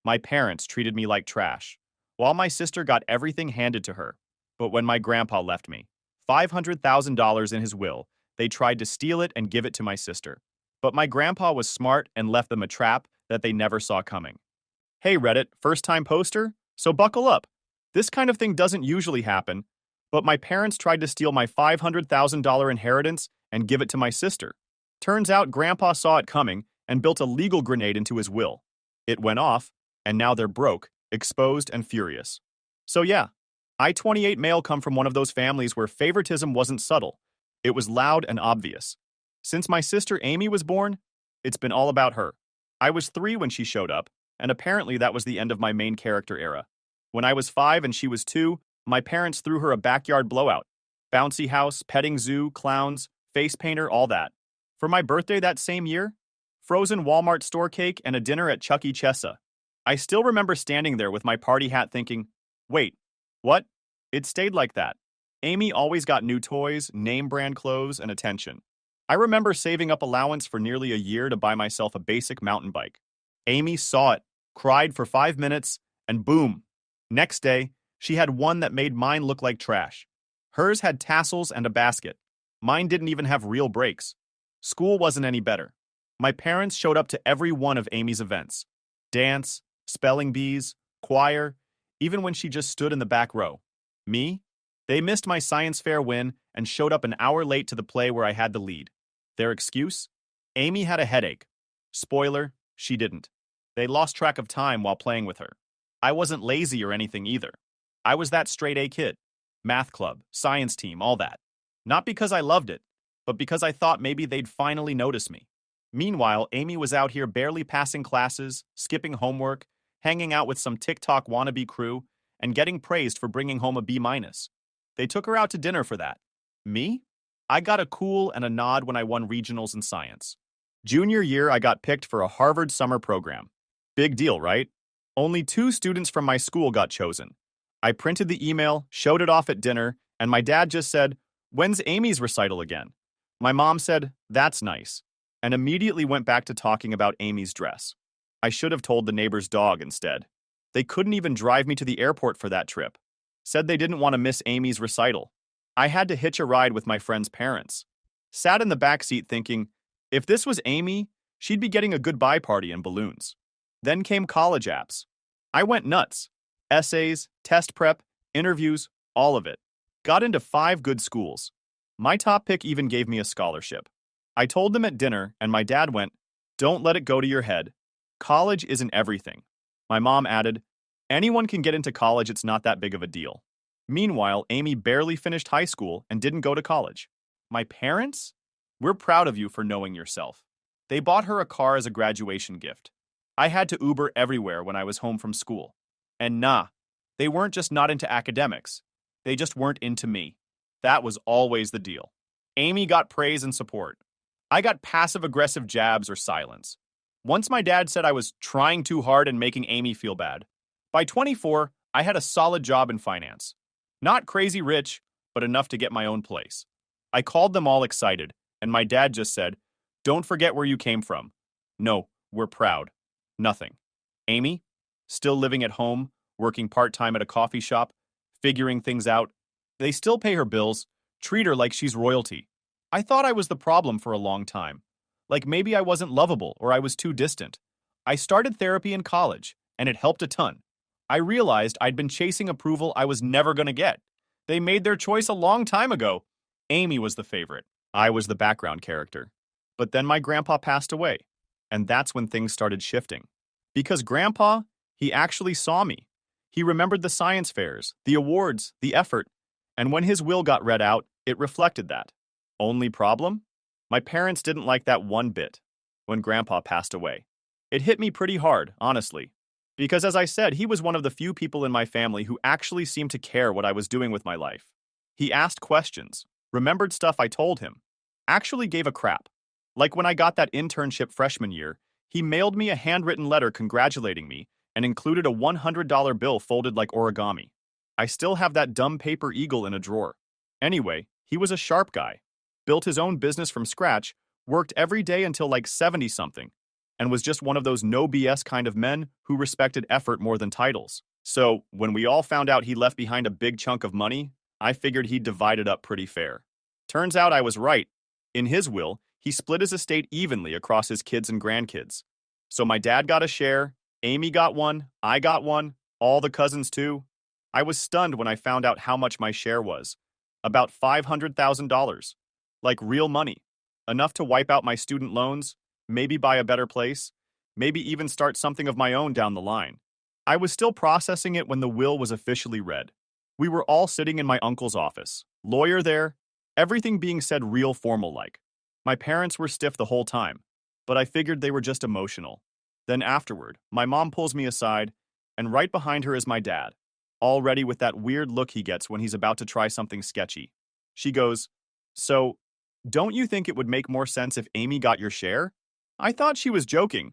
My parents treated me like trash, while my sister got everything handed to her. But when my grandpa left me $500,000 in his will, they tried to steal it and give it to my sister. But my grandpa was smart and left them a trap that they never saw coming. Hey Reddit, first time poster? So buckle up. This kind of thing doesn't usually happen, but my parents tried to steal my $500,000 inheritance and give it to my sister. Turns out Grandpa saw it coming and built a legal grenade into his will. It went off, and now they're broke, exposed, and furious. So yeah, I-28 male come from one of those families where favoritism wasn't subtle. It was loud and obvious. Since my sister Amy was born, it's been all about her. I was 3 when she showed up, and apparently that was the end of my main character era. When I was 5 and she was 2, my parents threw her a backyard blowout. Bouncy house, petting zoo, clowns, face painter, all that. For my birthday that same year, frozen Walmart store cake and a dinner at Chuck E. Cheese. I still remember standing there with my party hat thinking, wait, what? It stayed like that. Amy always got new toys, name brand clothes, and attention. I remember saving up allowance for nearly a year to buy myself a basic mountain bike. Amy saw it, cried for 5 minutes, and boom. Next day, she had one that made mine look like trash. Hers had tassels and a basket. Mine didn't even have real brakes. School wasn't any better. My parents showed up to every one of Amy's events. Dance, spelling bees, choir, even when she just stood in the back row. Me? They missed my science fair win and showed up an hour late to the play where I had the lead. Their excuse? Amy had a headache. Spoiler, she didn't. They lost track of time while playing with her. I wasn't lazy or anything either. I was that straight A kid. Math club, science team, all that. Not because I loved it, but because I thought maybe they'd finally notice me. Meanwhile, Amy was out here barely passing classes, skipping homework, hanging out with some TikTok wannabe crew, and getting praised for bringing home a B-. They took her out to dinner for that. Me? I got a cool and a nod when I won regionals in science. Junior year, I got picked for a Harvard summer program. Big deal, right? Only 2 students from my school got chosen. I printed the email, showed it off at dinner, and my dad just said, "When's Amy's recital again?" My mom said, "That's nice," and immediately went back to talking about Amy's dress. I should have told the neighbor's dog instead. They couldn't even drive me to the airport for that trip. Said they didn't want to miss Amy's recital. I had to hitch a ride with my friend's parents. Sat in the back seat thinking, if this was Amy, she'd be getting a goodbye party and balloons. Then came college apps. I went nuts. Essays, test prep, interviews, all of it. Got into 5 good schools. My top pick even gave me a scholarship. I told them at dinner, and my dad went, "Don't let it go to your head. College isn't everything." My mom added, "Anyone can get into college, it's not that big of a deal." Meanwhile, Amy barely finished high school and didn't go to college. My parents? We're proud of you for knowing yourself. They bought her a car as a graduation gift. I had to Uber everywhere when I was home from school. And nah, they weren't just not into academics. They just weren't into me. That was always the deal. Amy got praise and support. I got passive-aggressive jabs or silence. Once my dad said I was trying too hard and making Amy feel bad. By 24, I had a solid job in finance. Not crazy rich, but enough to get my own place. I called them all excited, and my dad just said, "Don't forget where you came from." No, we're proud. Nothing. Amy? Still living at home, working part-time at a coffee shop, figuring things out. They still pay her bills, treat her like she's royalty. I thought I was the problem for a long time. Like maybe I wasn't lovable or I was too distant. I started therapy in college, and it helped a ton. I realized I'd been chasing approval I was never going to get. They made their choice a long time ago. Amy was the favorite. I was the background character. But then my grandpa passed away, and that's when things started shifting. Because grandpa, he actually saw me. He remembered the science fairs, the awards, the effort, and when his will got read out, it reflected that. Only problem? My parents didn't like that one bit when grandpa passed away. It hit me pretty hard, honestly. Because as I said, he was one of the few people in my family who actually seemed to care what I was doing with my life. He asked questions, remembered stuff I told him, actually gave a crap. Like when I got that internship freshman year, he mailed me a handwritten letter congratulating me and included a $100 bill folded like origami. I still have that dumb paper eagle in a drawer. Anyway, he was a sharp guy. Built his own business from scratch, worked every day until like 70-something. and was just one of those no BS kind of men who respected effort more than titles. So, when we all found out he left behind a big chunk of money, I figured he'd divide it up pretty fair. Turns out I was right. In his will, he split his estate evenly across his kids and grandkids. So my dad got a share, Amy got one, I got one, all the cousins too. I was stunned when I found out how much my share was. About $500,000. Like real money. Enough to wipe out my student loans, maybe buy a better place, maybe even start something of my own down the line. I was still processing it when the will was officially read. We were all sitting in my uncle's office, lawyer there, everything being said real formal like. My parents were stiff the whole time, but I figured they were just emotional. Then afterward, my mom pulls me aside, and right behind her is my dad, already with that weird look he gets when he's about to try something sketchy. She goes, "So, don't you think it would make more sense if Amy got your share?" I thought she was joking.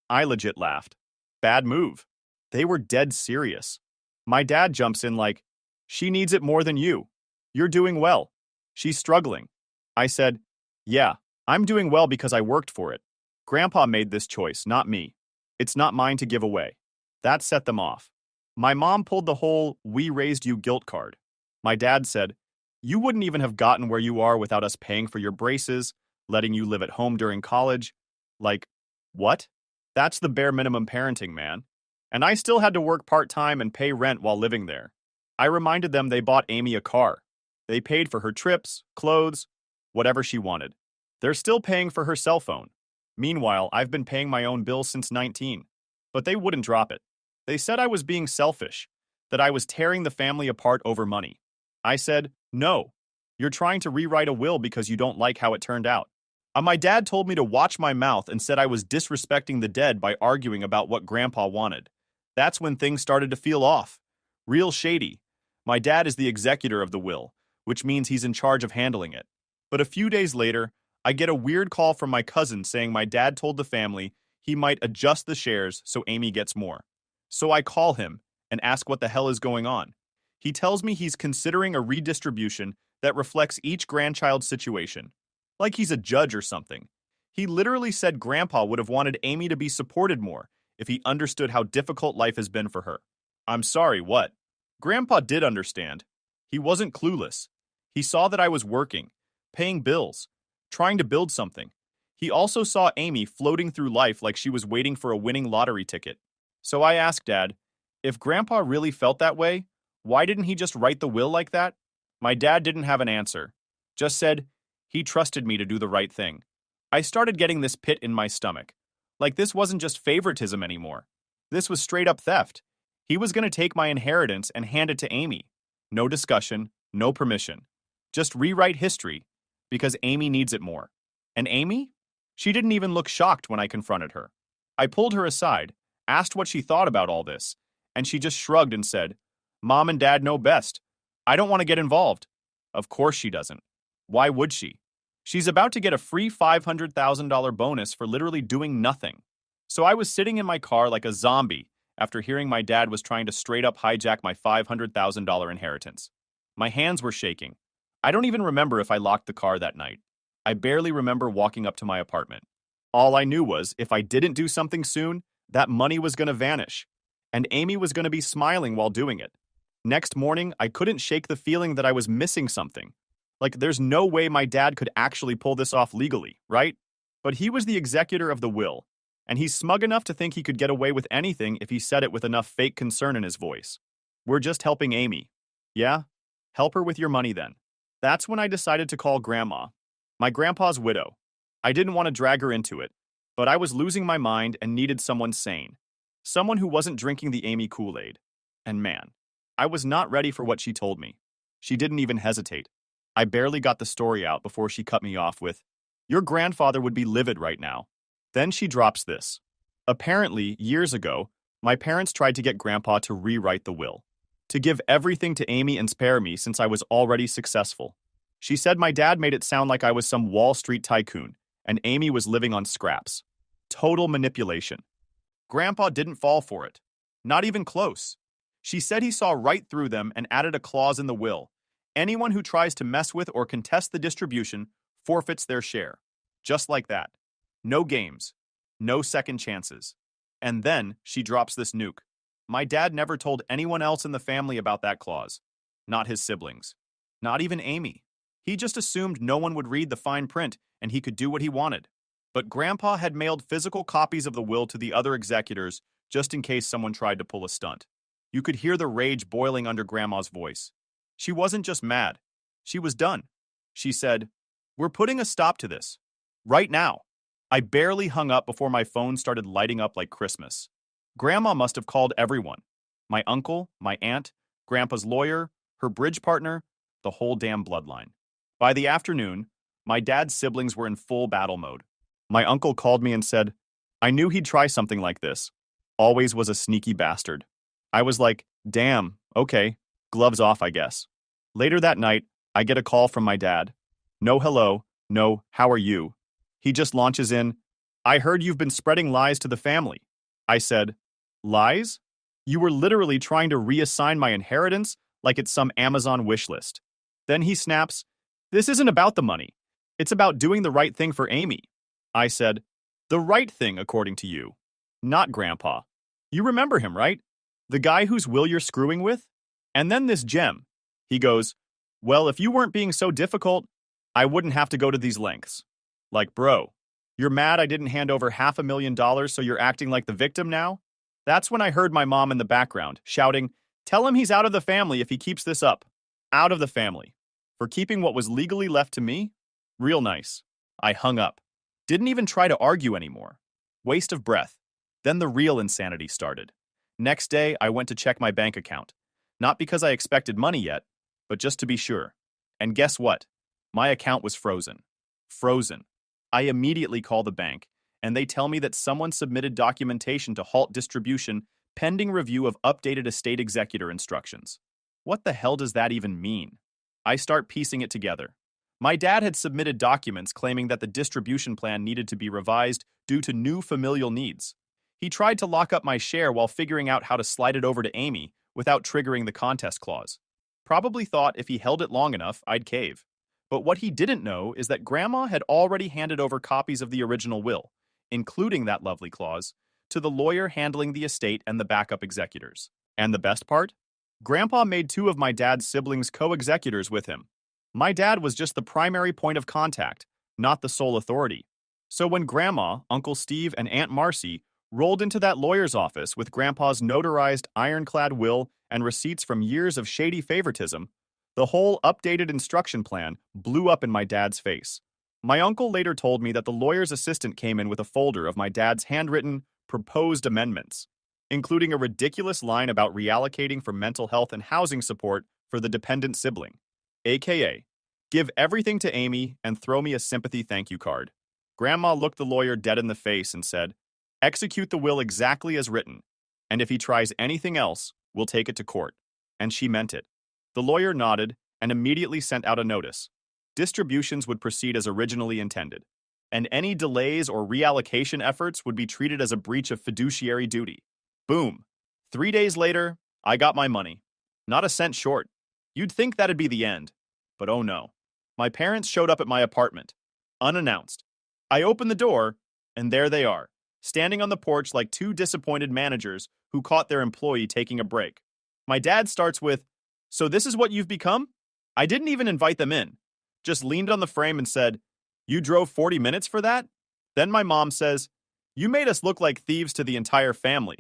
I legit laughed. Bad move. They were dead serious. My dad jumps in like, "She needs it more than you. You're doing well. She's struggling." I said, "Yeah, I'm doing well because I worked for it. Grandpa made this choice, not me. It's not mine to give away." That set them off. My mom pulled the whole "we raised you" guilt card. My dad said, "You wouldn't even have gotten where you are without us paying for your braces, letting you live at home during college." Like, what? That's the bare minimum parenting, man. And I still had to work part-time and pay rent while living there. I reminded them they bought Amy a car. They paid for her trips, clothes, whatever she wanted. They're still paying for her cell phone. Meanwhile, I've been paying my own bills since 19. But they wouldn't drop it. They said I was being selfish, that I was tearing the family apart over money. I said, "No. You're trying to rewrite a will because you don't like how it turned out." My dad told me to watch my mouth and said I was disrespecting the dead by arguing about what Grandpa wanted. That's when things started to feel off. Real shady. My dad is the executor of the will, which means he's in charge of handling it. But a few days later, I get a weird call from my cousin saying my dad told the family he might adjust the shares so Amy gets more. So I call him and ask what the hell is going on. He tells me he's considering a redistribution that reflects each grandchild's situation. Like he's a judge or something. He literally said Grandpa would have wanted Amy to be supported more if he understood how difficult life has been for her. I'm sorry, what? Grandpa did understand. He wasn't clueless. He saw that I was working, paying bills, trying to build something. He also saw Amy floating through life like she was waiting for a winning lottery ticket. So I asked Dad, if Grandpa really felt that way, why didn't he just write the will like that? My dad didn't have an answer. Just said, he trusted me to do the right thing. I started getting this pit in my stomach. Like this wasn't just favoritism anymore. This was straight up theft. He was going to take my inheritance and hand it to Amy. No discussion, no permission. Just rewrite history, because Amy needs it more. And Amy? She didn't even look shocked when I confronted her. I pulled her aside, asked what she thought about all this, and she just shrugged and said, "Mom and Dad know best. I don't want to get involved." Of course she doesn't. Why would she? She's about to get a free $500,000 bonus for literally doing nothing. So I was sitting in my car like a zombie after hearing my dad was trying to straight up hijack my $500,000 inheritance. My hands were shaking. I don't even remember if I locked the car that night. I barely remember walking up to my apartment. All I knew was if I didn't do something soon, that money was going to vanish. And Amy was going to be smiling while doing it. Next morning, I couldn't shake the feeling that I was missing something. Like, there's no way my dad could actually pull this off legally, right? But he was the executor of the will, and he's smug enough to think he could get away with anything if he said it with enough fake concern in his voice. We're just helping Amy. Yeah? Help her with your money then. That's when I decided to call Grandma, my grandpa's widow. I didn't want to drag her into it, but I was losing my mind and needed someone sane. Someone who wasn't drinking the Amy Kool-Aid. And man, I was not ready for what she told me. She didn't even hesitate. I barely got the story out before she cut me off with, "Your grandfather would be livid right now." Then she drops this. Apparently, years ago, my parents tried to get Grandpa to rewrite the will, to give everything to Amy and spare me since I was already successful. She said my dad made it sound like I was some Wall Street tycoon, and Amy was living on scraps. Total manipulation. Grandpa didn't fall for it. Not even close. She said he saw right through them and added a clause in the will. Anyone who tries to mess with or contest the distribution forfeits their share. Just like that. No games. No second chances. And then she drops this nuke. My dad never told anyone else in the family about that clause. Not his siblings. Not even Amy. He just assumed no one would read the fine print and he could do what he wanted. But Grandpa had mailed physical copies of the will to the other executors just in case someone tried to pull a stunt. You could hear the rage boiling under Grandma's voice. She wasn't just mad. She was done. She said, "We're putting a stop to this. Right now." I barely hung up before my phone started lighting up like Christmas. Grandma must have called everyone. My uncle, my aunt, Grandpa's lawyer, her bridge partner, the whole damn bloodline. By the afternoon, my dad's siblings were in full battle mode. My uncle called me and said, "I knew he'd try something like this. Always was a sneaky bastard." I was like, "Damn, okay, gloves off, I guess." Later that night, I get a call from my dad. No hello, no how are you. He just launches in, "I heard you've been spreading lies to the family." I said, "Lies? You were literally trying to reassign my inheritance like it's some Amazon wish list." Then he snaps, "This isn't about the money. It's about doing the right thing for Amy." I said, "The right thing according to you. Not Grandpa. You remember him, right? The guy whose will you're screwing with?" And then this gem. He goes, "Well, if you weren't being so difficult, I wouldn't have to go to these lengths." Like, bro, you're mad I didn't hand over $500,000 so you're acting like the victim now? That's when I heard my mom in the background, shouting, "Tell him he's out of the family if he keeps this up." Out of the family. For keeping what was legally left to me? Real nice. I hung up. Didn't even try to argue anymore. Waste of breath. Then the real insanity started. Next day, I went to check my bank account. Not because I expected money yet, but just to be sure. And guess what? My account was frozen. Frozen. I immediately call the bank, and they tell me that someone submitted documentation to halt distribution pending review of updated estate executor instructions. What the hell does that even mean? I start piecing it together. My dad had submitted documents claiming that the distribution plan needed to be revised due to new familial needs. He tried to lock up my share while figuring out how to slide it over to Amy without triggering the contest clause. Probably thought if he held it long enough, I'd cave. But what he didn't know is that Grandma had already handed over copies of the original will, including that lovely clause, to the lawyer handling the estate and the backup executors. And the best part? Grandpa made two of my dad's siblings co-executors with him. My dad was just the primary point of contact, not the sole authority. So when Grandma, Uncle Steve, and Aunt Marcy rolled into that lawyer's office with Grandpa's notarized ironclad will and receipts from years of shady favoritism, the whole updated instruction plan blew up in my dad's face. My uncle later told me that the lawyer's assistant came in with a folder of my dad's handwritten, proposed amendments, including a ridiculous line about reallocating for mental health and housing support for the dependent sibling, aka, give everything to Amy and throw me a sympathy thank you card. Grandma looked the lawyer dead in the face and said, "Execute the will exactly as written, and if he tries anything else, we'll take it to court." And she meant it. The lawyer nodded and immediately sent out a notice. Distributions would proceed as originally intended, and any delays or reallocation efforts would be treated as a breach of fiduciary duty. Boom. 3 days later, I got my money. Not a cent short. You'd think that'd be the end, but oh no. My parents showed up at my apartment, unannounced. I opened the door, and there they are, standing on the porch like two disappointed managers who caught their employee taking a break. My dad starts with, "So this is what you've become?" I didn't even invite them in. Just leaned on the frame and said, "You drove 40 minutes for that?" Then my mom says, "You made us look like thieves to the entire family."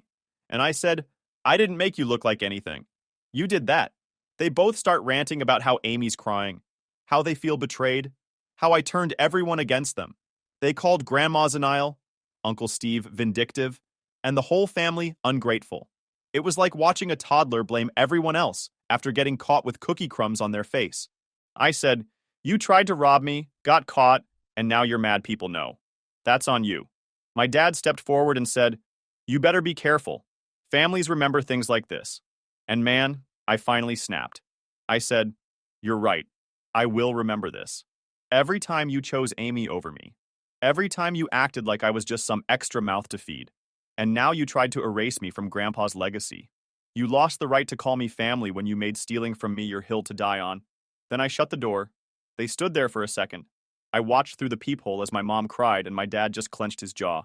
And I said, "I didn't make you look like anything. You did that." They both start ranting about how Amy's crying, how they feel betrayed, how I turned everyone against them. They called Grandma Zenile, Uncle Steve vindictive, and the whole family ungrateful. It was like watching a toddler blame everyone else after getting caught with cookie crumbs on their face. I said, "You tried to rob me, got caught, and now you're mad people know. That's on you." My dad stepped forward and said, "You better be careful. Families remember things like this." And man, I finally snapped. I said, "You're right. I will remember this. Every time you chose Amy over me. Every time you acted like I was just some extra mouth to feed. And now you tried to erase me from Grandpa's legacy. You lost the right to call me family when you made stealing from me your hill to die on." Then I shut the door. They stood there for a second. I watched through the peephole as my mom cried and my dad just clenched his jaw.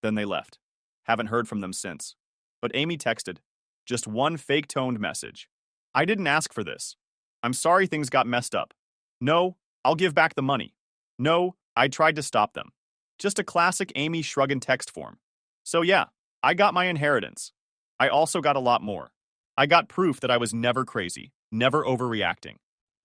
Then they left. Haven't heard from them since. But Amy texted. Just one fake-toned message. I didn't ask for this. I'm sorry things got messed up. No, I'll give back the money. No, I tried to stop them. Just a classic Amy shrug in text form. So yeah, I got my inheritance. I also got a lot more. I got proof that I was never crazy, never overreacting.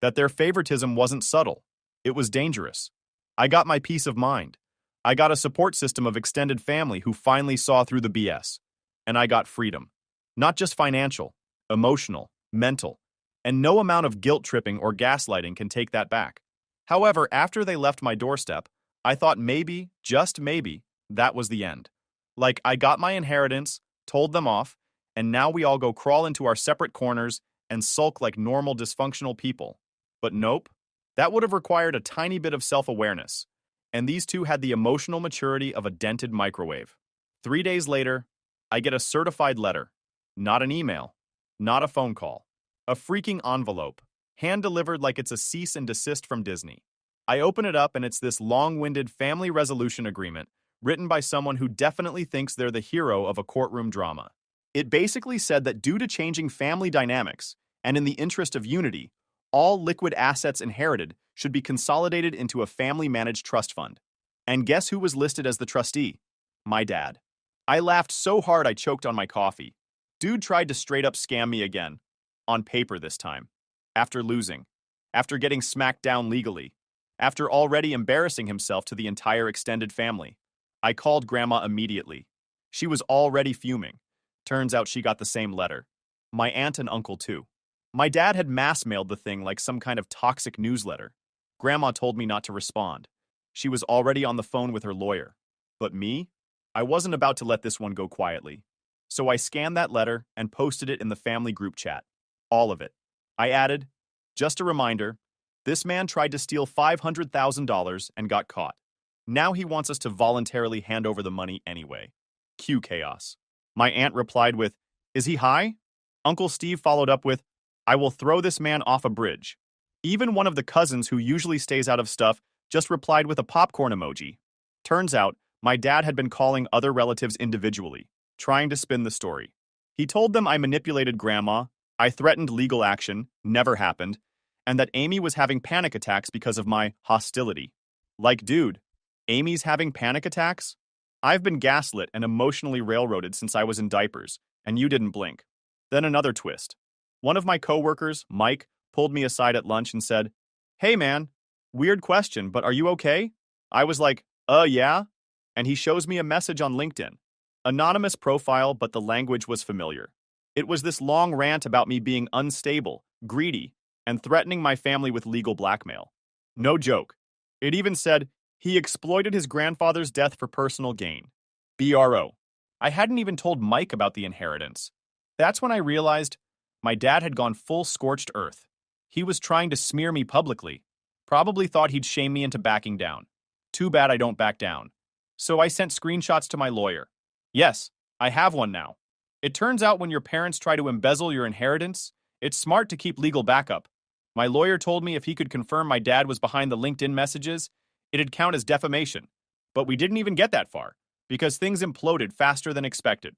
That their favoritism wasn't subtle. It was dangerous. I got my peace of mind. I got a support system of extended family who finally saw through the BS. And I got freedom. Not just financial, emotional, mental. And no amount of guilt-tripping or gaslighting can take that back. However, after they left my doorstep, I thought maybe, just maybe, that was the end. Like, I got my inheritance, told them off, and now we all go crawl into our separate corners and sulk like normal dysfunctional people. But nope, that would have required a tiny bit of self-awareness. And these two had the emotional maturity of a dented microwave. 3 days later, I get a certified letter. Not an email. Not a phone call. A freaking envelope. Hand-delivered like it's a cease and desist from Disney. I open it up and it's this long-winded family resolution agreement written by someone who definitely thinks they're the hero of a courtroom drama. It basically said that due to changing family dynamics, and in the interest of unity, all liquid assets inherited should be consolidated into a family-managed trust fund. And guess who was listed as the trustee? My dad. I laughed so hard I choked on my coffee. Dude tried to straight up scam me again. On paper this time. After losing. After getting smacked down legally. After already embarrassing himself to the entire extended family. I called Grandma immediately. She was already fuming. Turns out she got the same letter. My aunt and uncle too. My dad had mass-mailed the thing like some kind of toxic newsletter. Grandma told me not to respond. She was already on the phone with her lawyer. But me? I wasn't about to let this one go quietly. So I scanned that letter and posted it in the family group chat. All of it. I added, just a reminder, this man tried to steal $500,000 and got caught. Now he wants us to voluntarily hand over the money anyway. Cue chaos. My aunt replied with, is he high? Uncle Steve followed up with, I will throw this man off a bridge. Even one of the cousins who usually stays out of stuff just replied with a popcorn emoji. Turns out, my dad had been calling other relatives individually, trying to spin the story. He told them I manipulated Grandma, I threatened legal action, never happened, and that Amy was having panic attacks because of my hostility. Like, dude, Amy's having panic attacks? I've been gaslit and emotionally railroaded since I was in diapers, and you didn't blink. Then another twist. One of my coworkers, Mike, pulled me aside at lunch and said, hey man, weird question, but are you okay? I was like, yeah? And he shows me a message on LinkedIn. Anonymous profile, but the language was familiar. It was this long rant about me being unstable, greedy, and threatening my family with legal blackmail. No joke. It even said, he exploited his grandfather's death for personal gain. BRO. I hadn't even told Mike about the inheritance. That's when I realized my dad had gone full scorched earth. He was trying to smear me publicly. Probably thought he'd shame me into backing down. Too bad I don't back down. So I sent screenshots to my lawyer. Yes, I have one now. It turns out when your parents try to embezzle your inheritance, it's smart to keep legal backup. My lawyer told me if he could confirm my dad was behind the LinkedIn messages, it'd count as defamation. But we didn't even get that far, because things imploded faster than expected.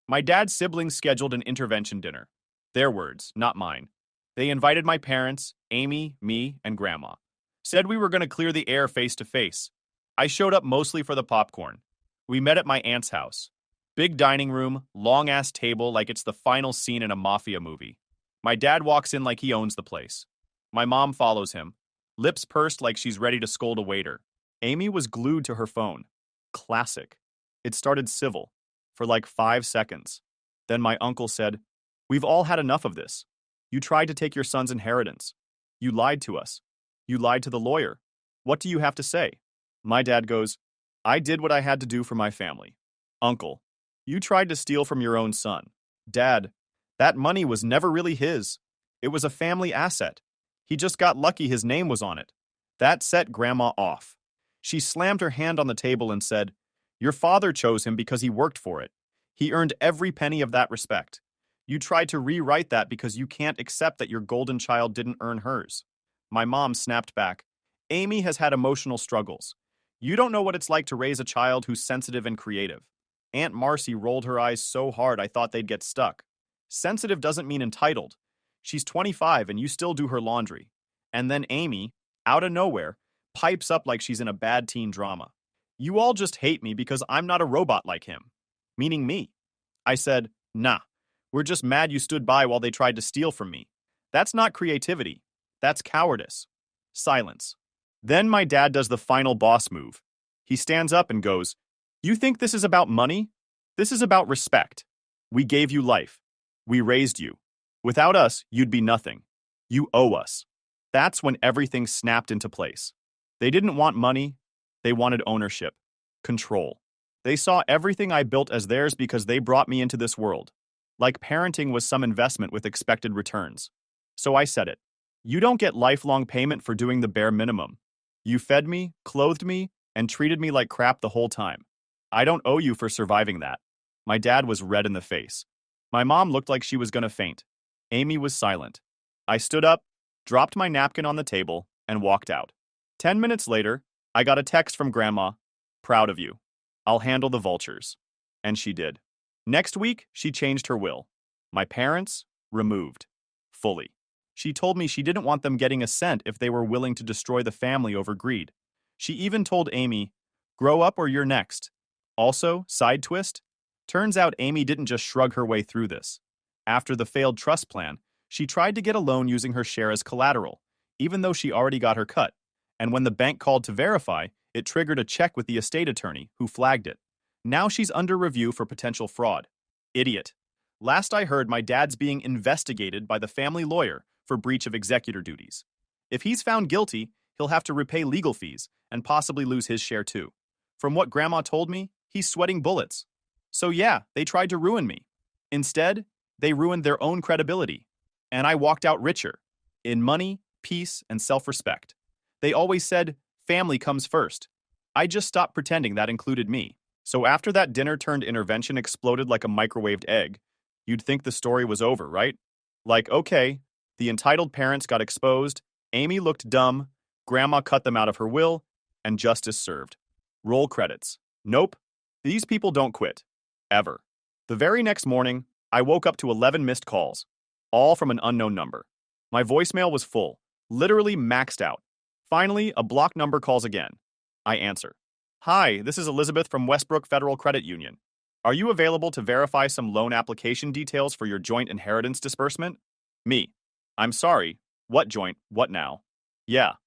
My dad's siblings scheduled an intervention dinner. Their words, not mine. They invited my parents, Amy, me, and Grandma. Said we were going to clear the air face to face. I showed up mostly for the popcorn. We met at my aunt's house. Big dining room, long-ass table like it's the final scene in a mafia movie. My dad walks in like he owns the place. My mom follows him, lips pursed like she's ready to scold a waiter. Amy was glued to her phone. Classic. It started civil, for like 5 seconds. Then my uncle said, we've all had enough of this. You tried to take your son's inheritance. You lied to us. You lied to the lawyer. What do you have to say? My dad goes, I did what I had to do for my family. Uncle, you tried to steal from your own son. Dad, that money was never really his. It was a family asset. He just got lucky his name was on it. That set Grandma off. She slammed her hand on the table and said, your father chose him because he worked for it. He earned every penny of that respect. You tried to rewrite that because you can't accept that your golden child didn't earn hers. My mom snapped back. Amy has had emotional struggles. You don't know what it's like to raise a child who's sensitive and creative. Aunt Marcy rolled her eyes so hard I thought they'd get stuck. Sensitive doesn't mean entitled. She's 25 and you still do her laundry. And then Amy, out of nowhere, pipes up like she's in a bad teen drama. You all just hate me because I'm not a robot like him. Meaning me. I said, nah, we're just mad you stood by while they tried to steal from me. That's not creativity. That's cowardice. Silence. Then my dad does the final boss move. He stands up and goes, "You think this is about money? This is about respect. We gave you life. We raised you. Without us, you'd be nothing. You owe us." That's when everything snapped into place. They didn't want money. They wanted ownership. Control. They saw everything I built as theirs because they brought me into this world. Like parenting was some investment with expected returns. So I said it. You don't get lifelong payment for doing the bare minimum. You fed me, clothed me, and treated me like crap the whole time. I don't owe you for surviving that. My dad was red in the face. My mom looked like she was going to faint. Amy was silent. I stood up, dropped my napkin on the table, and walked out. 10 minutes later, I got a text from Grandma. "Proud of you. I'll handle the vultures." And she did. Next week, she changed her will. My parents, removed. Fully. She told me she didn't want them getting a cent if they were willing to destroy the family over greed. She even told Amy, "Grow up or you're next." Also, side twist, turns out Amy didn't just shrug her way through this. After the failed trust plan, she tried to get a loan using her share as collateral, even though she already got her cut. And when the bank called to verify, it triggered a check with the estate attorney, who flagged it. Now she's under review for potential fraud. Idiot. Last I heard, my dad's being investigated by the family lawyer for breach of executor duties. If he's found guilty, he'll have to repay legal fees and possibly lose his share too. From what Grandma told me, he's sweating bullets. So yeah, they tried to ruin me. Instead, they ruined their own credibility. And I walked out richer. In money, peace, and self-respect. They always said, family comes first. I just stopped pretending that included me. So after that dinner-turned-intervention exploded like a microwaved egg, you'd think the story was over, right? Like, okay, the entitled parents got exposed, Amy looked dumb, Grandma cut them out of her will, and justice served. Roll credits. Nope. These people don't quit. Ever. The very next morning, I woke up to 11 missed calls, all from an unknown number. My voicemail was full, literally maxed out. Finally, a blocked number calls again. I answer. "Hi, this is Elizabeth from Westbrook Federal Credit Union. Are you available to verify some loan application details for your joint inheritance disbursement?" Me. "I'm sorry. What joint? What now?" Yeah.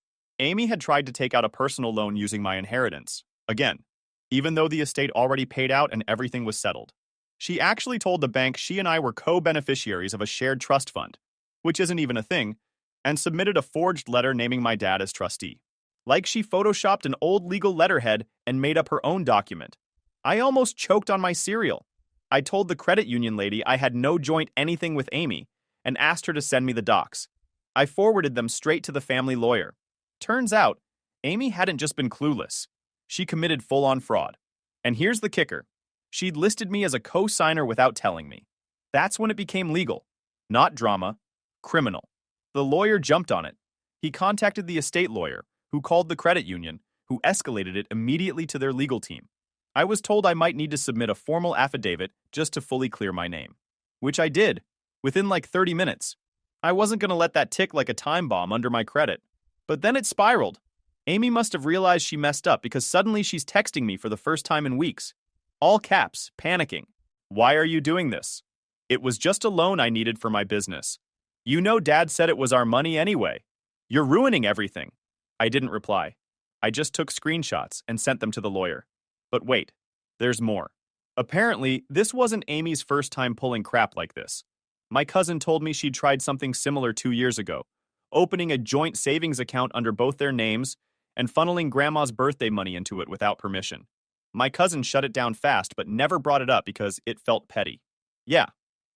Amy had tried to take out a personal loan using my inheritance. Again. Even though the estate already paid out and everything was settled. She actually told the bank she and I were co-beneficiaries of a shared trust fund, which isn't even a thing, and submitted a forged letter naming my dad as trustee. Like she photoshopped an old legal letterhead and made up her own document. I almost choked on my cereal. I told the credit union lady I had no joint anything with Amy and asked her to send me the docs. I forwarded them straight to the family lawyer. Turns out, Amy hadn't just been clueless. She committed full-on fraud. And here's the kicker. She'd listed me as a co-signer without telling me. That's when it became legal. Not drama. Criminal. The lawyer jumped on it. He contacted the estate lawyer, who called the credit union, who escalated it immediately to their legal team. I was told I might need to submit a formal affidavit just to fully clear my name. Which I did, within like 30 minutes. I wasn't going to let that tick like a time bomb under my credit. But then it spiraled. Amy must have realized she messed up because suddenly she's texting me for the first time in weeks. All caps, panicking. "Why are you doing this?" "It was just a loan I needed for my business." "You know Dad said it was our money anyway. You're ruining everything." I didn't reply. I just took screenshots and sent them to the lawyer. But wait, there's more. Apparently, this wasn't Amy's first time pulling crap like this. My cousin told me she'd tried something similar 2 years ago, opening a joint savings account under both their names and funneling Grandma's birthday money into it without permission. My cousin shut it down fast but never brought it up because it felt petty. Yeah,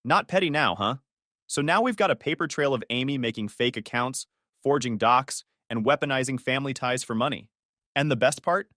not petty now, huh? So now we've got a paper trail of Amy making fake accounts, forging docs, and weaponizing family ties for money. And the best part?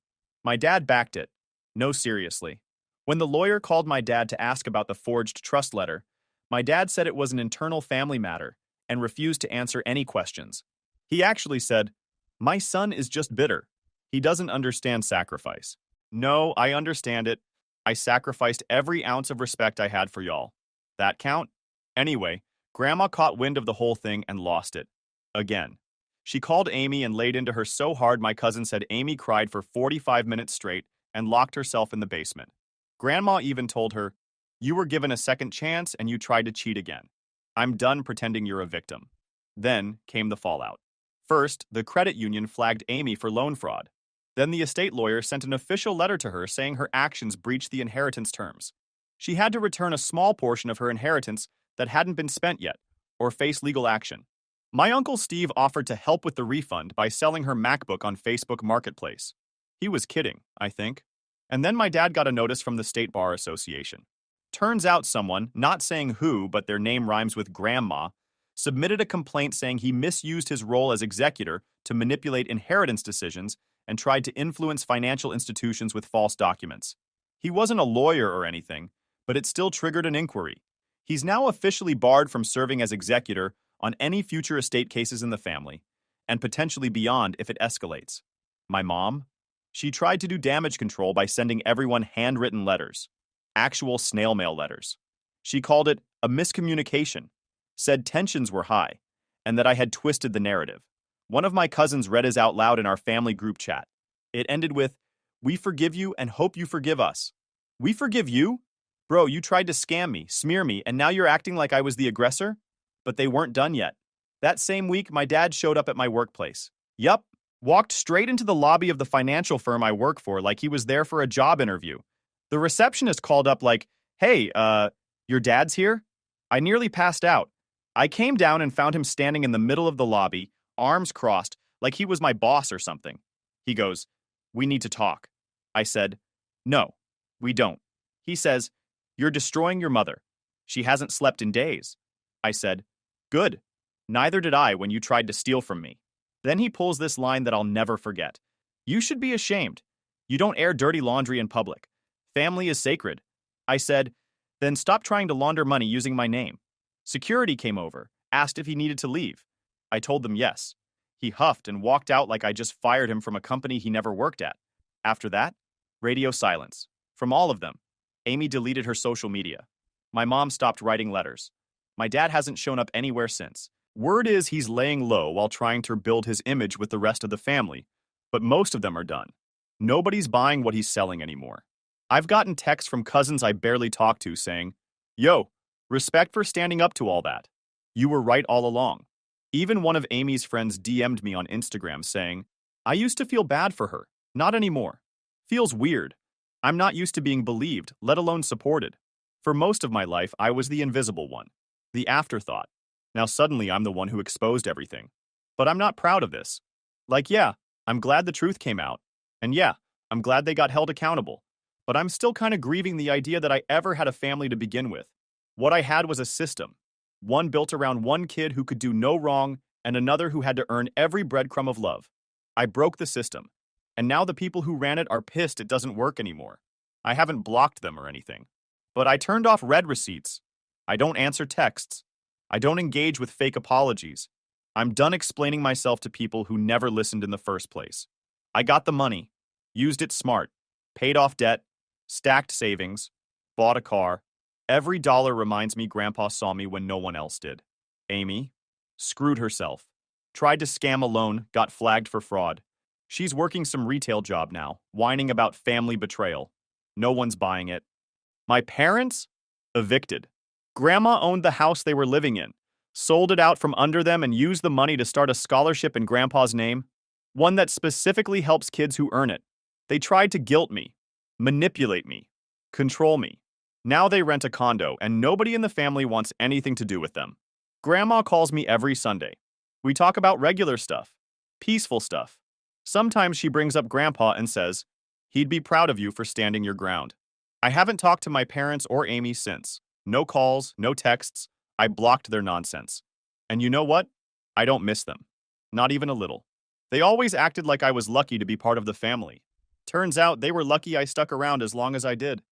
My dad backed it. No, seriously. When the lawyer called my dad to ask about the forged trust letter, my dad said it was an internal family matter and refused to answer any questions. He actually said, "My son is just bitter. He doesn't understand sacrifice." No, I understand it. I sacrificed every ounce of respect I had for y'all. That count? Anyway, Grandma caught wind of the whole thing and lost it. Again. She called Amy and laid into her so hard my cousin said Amy cried for 45 minutes straight and locked herself in the basement. Grandma even told her, "You were given a second chance and you tried to cheat again. I'm done pretending you're a victim." Then came the fallout. First, the credit union flagged Amy for loan fraud. Then the estate lawyer sent an official letter to her saying her actions breached the inheritance terms. She had to return a small portion of her inheritance that hadn't been spent yet, or face legal action. My Uncle Steve offered to help with the refund by selling her MacBook on Facebook Marketplace. He was kidding, I think. And then my dad got a notice from the State Bar Association. Turns out someone, not saying who, but their name rhymes with grandma, submitted a complaint saying he misused his role as executor to manipulate inheritance decisions and tried to influence financial institutions with false documents. He wasn't a lawyer or anything, but it still triggered an inquiry. He's now officially barred from serving as executor on any future estate cases in the family, and potentially beyond if it escalates. My mom? She tried to do damage control by sending everyone handwritten letters, actual snail mail letters. She called it a miscommunication, said tensions were high, and that I had twisted the narrative. One of my cousins read his out loud in our family group chat. It ended with, "We forgive you and hope you forgive us." We forgive you? Bro, you tried to scam me, smear me, and now you're acting like I was the aggressor? But they weren't done yet. That same week, my dad showed up at my workplace. Yup, walked straight into the lobby of the financial firm I work for like he was there for a job interview. The receptionist called up like, "Hey, your dad's here?" I nearly passed out. I came down and found him standing in the middle of the lobby, arms crossed, like he was my boss or something. He goes, "We need to talk." I said, "No, we don't." He says, "You're destroying your mother. She hasn't slept in days." I said, "Good. Neither did I when you tried to steal from me." Then he pulls this line that I'll never forget. "You should be ashamed. You don't air dirty laundry in public. Family is sacred." I said, "Then stop trying to launder money using my name." Security came over, asked if he needed to leave. I told them yes. He huffed and walked out like I just fired him from a company he never worked at. After that, radio silence. From all of them. Amy deleted her social media. My mom stopped writing letters. My dad hasn't shown up anywhere since. Word is he's laying low while trying to build his image with the rest of the family, but most of them are done. Nobody's buying what he's selling anymore. I've gotten texts from cousins I barely talk to saying, "Yo, respect for standing up to all that. You were right all along." Even one of Amy's friends DM'd me on Instagram saying, "I used to feel bad for her. Not anymore. Feels weird. I'm not used to being believed, let alone supported. For most of my life, I was the invisible one, the afterthought. Now suddenly I'm the one who exposed everything. But I'm not proud of this. Like, yeah, I'm glad the truth came out. And yeah, I'm glad they got held accountable. But I'm still kind of grieving the idea that I ever had a family to begin with. What I had was a system. One built around one kid who could do no wrong and another who had to earn every breadcrumb of love. I broke the system. And now the people who ran it are pissed it doesn't work anymore. I haven't blocked them or anything. But I turned off red receipts. I don't answer texts. I don't engage with fake apologies. I'm done explaining myself to people who never listened in the first place. I got the money, used it smart, paid off debt, stacked savings, bought a car. Every dollar reminds me Grandpa saw me when no one else did. Amy screwed herself. Tried to scam a loan, got flagged for fraud. She's working some retail job now, whining about family betrayal. No one's buying it. My parents? Evicted. Grandma owned the house they were living in, sold it out from under them and used the money to start a scholarship in Grandpa's name, one that specifically helps kids who earn it. They tried to guilt me, manipulate me, control me. Now they rent a condo and nobody in the family wants anything to do with them. Grandma calls me every Sunday. We talk about regular stuff, peaceful stuff. Sometimes she brings up Grandpa and says, "He'd be proud of you for standing your ground." I haven't talked to my parents or Amy since. No calls, no texts. I blocked their nonsense. And you know what? I don't miss them. Not even a little. They always acted like I was lucky to be part of the family. Turns out they were lucky I stuck around as long as I did.